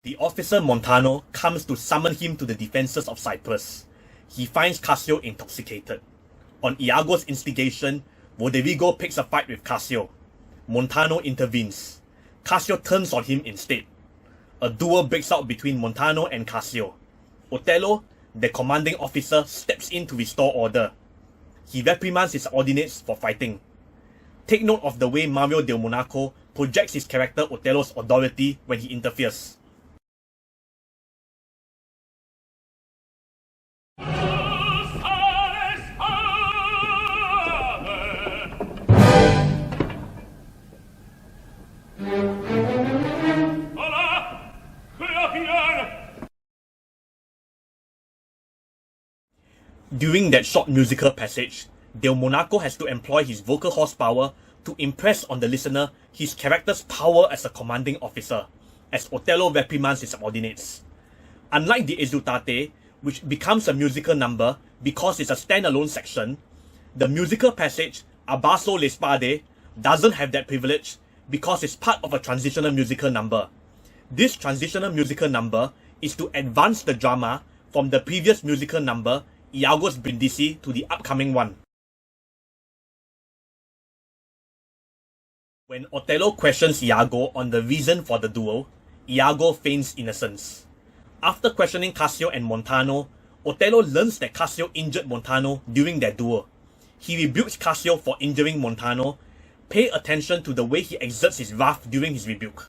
The officer Montano comes to summon him to the defences of Cyprus. He finds Cassio intoxicated. On Iago's instigation, Rodrigo picks a fight with Cassio. Montano intervenes. Cassio turns on him instead. A duel breaks out between Montano and Cassio. Otello, the commanding officer, steps in to restore order. He reprimands his subordinates for fighting. Take note of the way Mario del Monaco projects his character Otello's authority when he interferes. During that short musical passage, Del Monaco has to employ his vocal horsepower to impress on the listener his character's power as a commanding officer, as Otello reprimands his subordinates. Unlike the Esultate, which becomes a musical number because it's a standalone section, the musical passage Abasso le spade doesn't have that privilege because it's part of a transitional musical number. This transitional musical number is to advance the drama from the previous musical number, Iago's Brindisi, to the upcoming one. When Otello questions Iago on the reason for the duel, Iago feigns innocence. After questioning Cassio and Montano, Otello learns that Cassio injured Montano during their duel. He rebukes Cassio for injuring Montano. Pay attention to the way he exerts his wrath during his rebuke.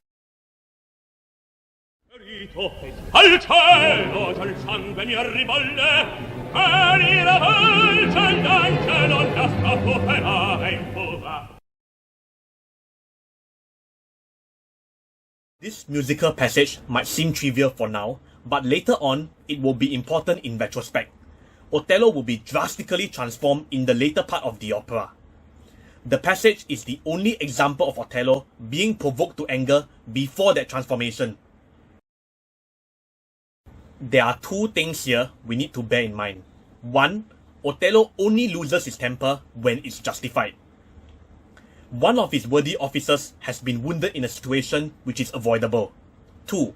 Al cielo già il sangue mi ribolle, e la dolce d'anche non la scappoterà in fuga. This musical passage might seem trivial for now, but later on, it will be important in retrospect. Otello will be drastically transformed in the later part of the opera. The passage is the only example of Otello being provoked to anger before that transformation. There are two things here we need to bear in mind. One, Otello only loses his temper when it's justified. One of his worthy officers has been wounded in a situation which is avoidable. Two,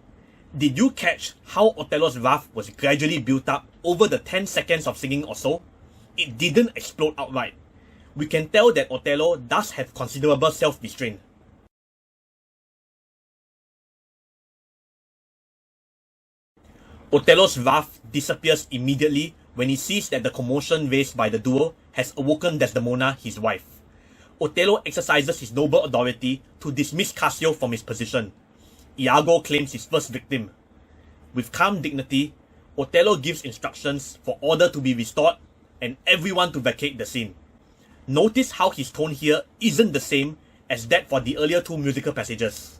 did you catch how Otello's wrath was gradually built up over the 10 seconds of singing or so? It didn't explode outright. We can tell that Otello does have considerable self-restraint. Otello's wrath disappears immediately when he sees that the commotion raised by the duel has awoken Desdemona, his wife. Otello exercises his noble authority to dismiss Cassio from his position. Iago claims his first victim. With calm dignity, Otello gives instructions for order to be restored and everyone to vacate the scene. Notice how his tone here isn't the same as that for the earlier two musical passages.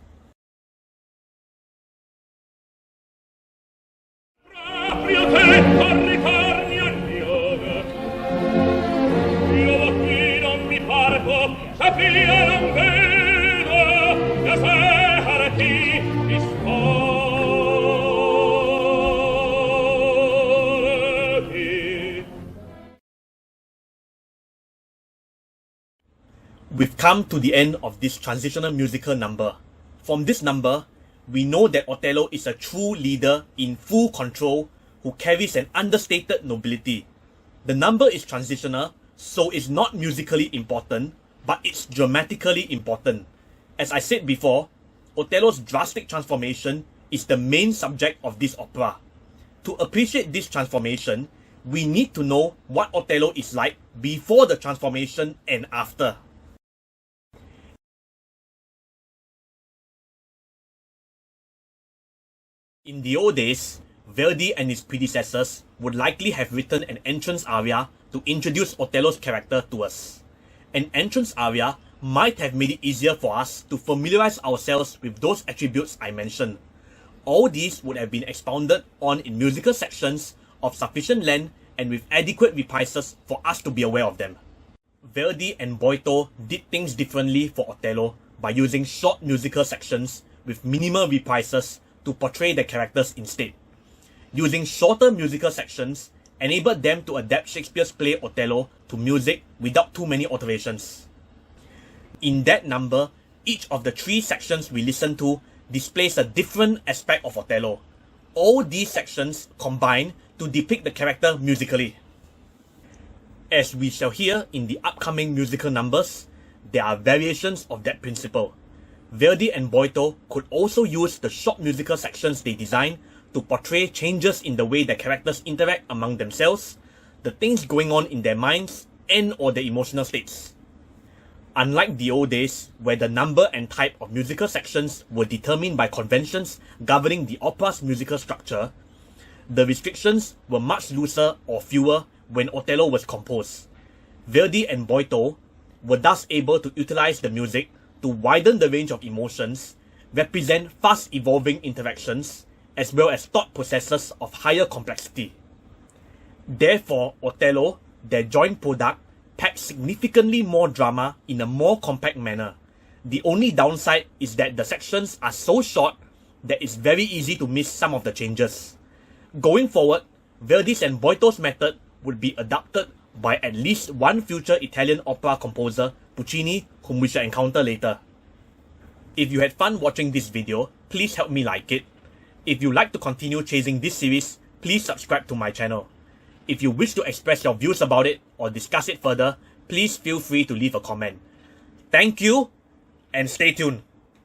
We've come to the end of this transitional musical number. From this number, we know that Otello is a true leader in full control who carries an understated nobility. The number is transitional, so it's not musically important, but it's dramatically important. As I said before, Otello's drastic transformation is the main subject of this opera. To appreciate this transformation, we need to know what Otello is like before the transformation and after. In the old days, Verdi and his predecessors would likely have written an entrance aria to introduce Otello's character to us. An entrance aria might have made it easier for us to familiarize ourselves with those attributes I mentioned. All these would have been expounded on in musical sections of sufficient length and with adequate reprises for us to be aware of them. Verdi and Boito did things differently for Otello by using short musical sections with minimal reprises to portray the characters instead. Using shorter musical sections enabled them to adapt Shakespeare's play Otello to music without too many alterations. In that number, each of the three sections we listened to displays a different aspect of Otello. All these sections combine to depict the character musically. As we shall hear in the upcoming musical numbers, there are variations of that principle. Verdi and Boito could also use the short musical sections they designed to portray changes in the way their characters interact among themselves, the things going on in their minds, and or their emotional states. Unlike the old days, where the number and type of musical sections were determined by conventions governing the opera's musical structure, the restrictions were much looser or fewer when Otello was composed. Verdi and Boito were thus able to utilize the music to widen the range of emotions, represent fast-evolving interactions, as well as thought processes of higher complexity. Therefore, Otello, their joint product, packs significantly more drama in a more compact manner. The only downside is that the sections are so short that it's very easy to miss some of the changes. Going forward, Verdi's and Boito's method would be adopted by at least one future Italian opera composer, Puccini, whom we shall encounter later. If you had fun watching this video, please help me like it. If you like to continue chasing this series, please subscribe to my channel. If you wish to express your views about it or discuss it further, please feel free to leave a comment. Thank you, and stay tuned.